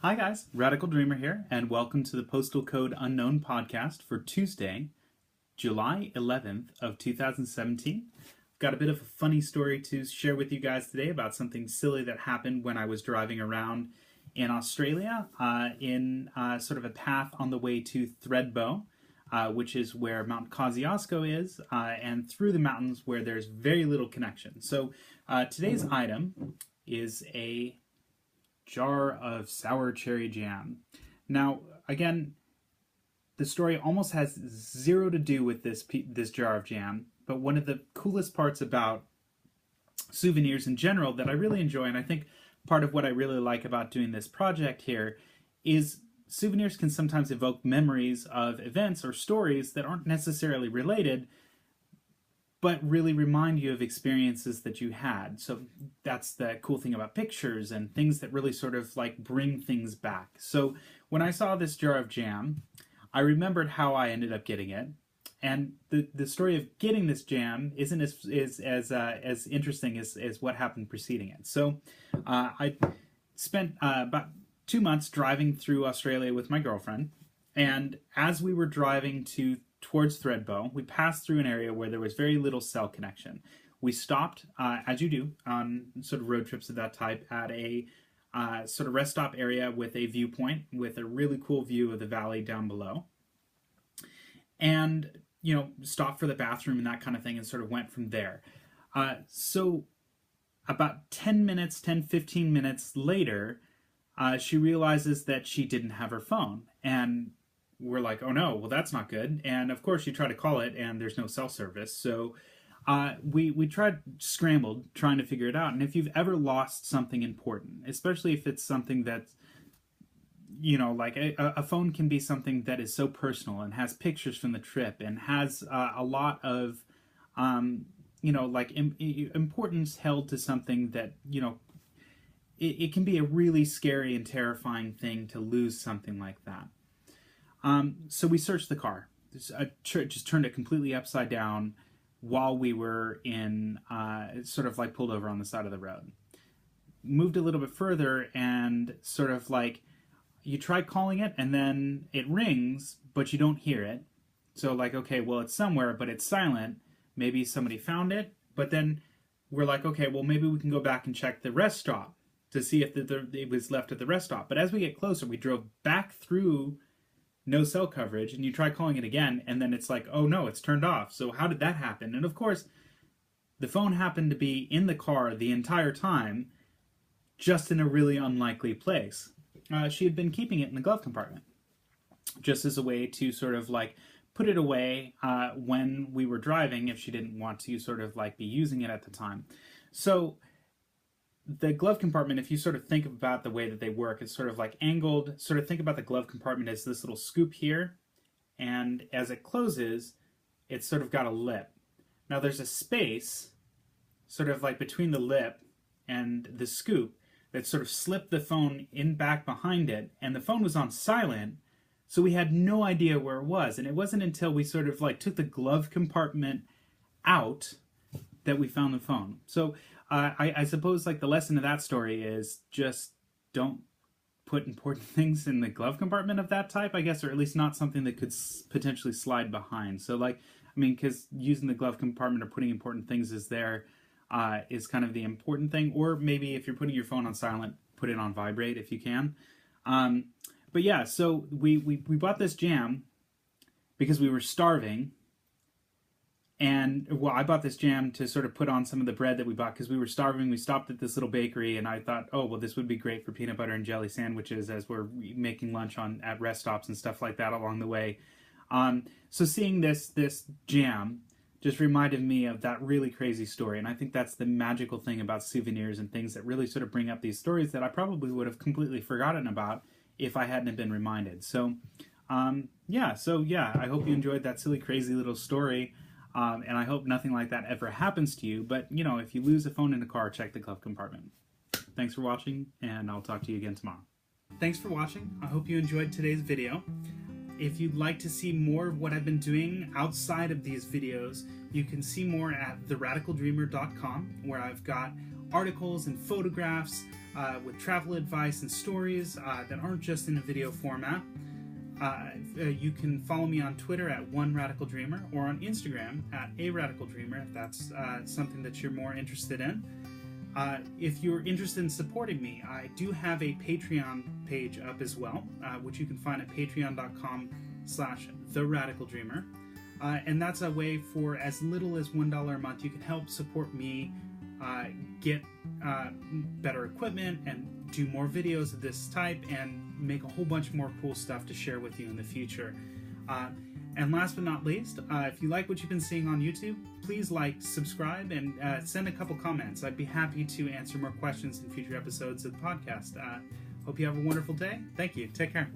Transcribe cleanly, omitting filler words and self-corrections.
Hi guys, Radical Dreamer here, and welcome to the Postal Code Unknown podcast for Tuesday, July 11th of 2017. Got a bit of a funny story to share with you guys today about something silly that happened when I was driving around in Australia in sort of a path on the way to Thredbo, which is where Mount Kosciuszko is, and through the mountains where there's very little connection. So today's item is a jar of sour cherry jam. Now, again, the story almost has zero to do with this jar of jam, but one of the coolest parts about souvenirs in general that I really enjoy, and I think part of what I really like about doing this project here, is souvenirs can sometimes evoke memories of events or stories that aren't necessarily related, but really remind you of experiences that you had. So that's the cool thing about pictures and things that really sort of like bring things back. So when I saw this jar of jam, I remembered how I ended up getting it. And the story of getting this jam isn't as interesting as what happened preceding it. So I spent about 2 months driving through Australia with my girlfriend. And as we were driving towards Thredbo, we passed through an area where there was very little cell connection. We stopped, as you do on sort of road trips of that type, at a sort of rest stop area with a viewpoint, with a really cool view of the valley down below. And, you know, stopped for the bathroom and that kind of thing, and sort of went from there. So about 15 minutes later, she realizes that she didn't have her phone. And we're like, oh no, well that's not good. And of course you try to call it and there's no cell service. So we scrambled trying to figure it out. And if you've ever lost something important, especially if it's something that's, you know, like a phone can be something that is so personal and has pictures from the trip and has a lot of, you know, like importance held to something that, you know, it can be a really scary and terrifying thing to lose something like that. So we searched the car, just turned it completely upside down while we were in, sort of like pulled over on the side of the road. Moved a little bit further and sort of like, you try calling it and then it rings, but you don't hear it. So like, okay, well it's somewhere, but it's silent. Maybe somebody found it, but then we're like, okay, well maybe we can go back and check the rest stop to see if it was left at the rest stop. But as we get closer, we drove back through no cell coverage, and you try calling it again, and then it's like, oh no, it's turned off. So how did that happen? And of course, the phone happened to be in the car the entire time, just in a really unlikely place. She had been keeping it in the glove compartment, just as a way to sort of like put it away when we were driving, if she didn't want to sort of like be using it at the time. So the glove compartment, if you sort of think about the way that they work, it's sort of like angled. Sort of think about the glove compartment as this little scoop here, and as it closes, it's sort of got a lip. Now there's a space sort of like between the lip and the scoop that sort of slipped the phone in back behind it, and the phone was on silent, so we had no idea where it was. And it wasn't until we sort of like took the glove compartment out that we found the phone. So I suppose like the lesson of that story is just don't put important things in the glove compartment of that type, I guess, or at least not something that could potentially slide behind. So like, I mean, because using the glove compartment or putting important things is kind of the important thing. Or maybe if you're putting your phone on silent, put it on vibrate if you can. But yeah, so we bought this jam because we were starving. And, well, I bought this jam to sort of put on some of the bread that we bought because we were starving. We stopped at this little bakery, and I thought, oh, well, this would be great for peanut butter and jelly sandwiches as we're making lunch at rest stops and stuff like that along the way. So seeing this jam just reminded me of that really crazy story, and I think that's the magical thing about souvenirs and things that really sort of bring up these stories that I probably would have completely forgotten about if I hadn't been reminded. So, yeah, I hope you enjoyed that silly, crazy little story. And I hope nothing like that ever happens to you. But, you know, if you lose a phone in a car, check the glove compartment. Thanks for watching, and I'll talk to you again tomorrow. Thanks for watching. I hope you enjoyed today's video. If you'd like to see more of what I've been doing outside of these videos, you can see more at theradicaldreamer.com, where I've got articles and photographs with travel advice and stories that aren't just in a video format. You can follow me on Twitter at @OneRadicalDreamer or on Instagram at @ARadicalDreamer if that's something that you're more interested in. If you're interested in supporting me, I do have a Patreon page up as well, which you can find at patreon.com/TheRadicalDreamer. And that's a way for as little as $1 a month you can help support me get better equipment and do more videos of this type and make a whole bunch more cool stuff to share with you in the future. And last but not least, if you like what you've been seeing on YouTube, please like, subscribe, and send a couple comments. I'd be happy to answer more questions in future episodes of the podcast. Hope you have a wonderful day. Thank you. Take care.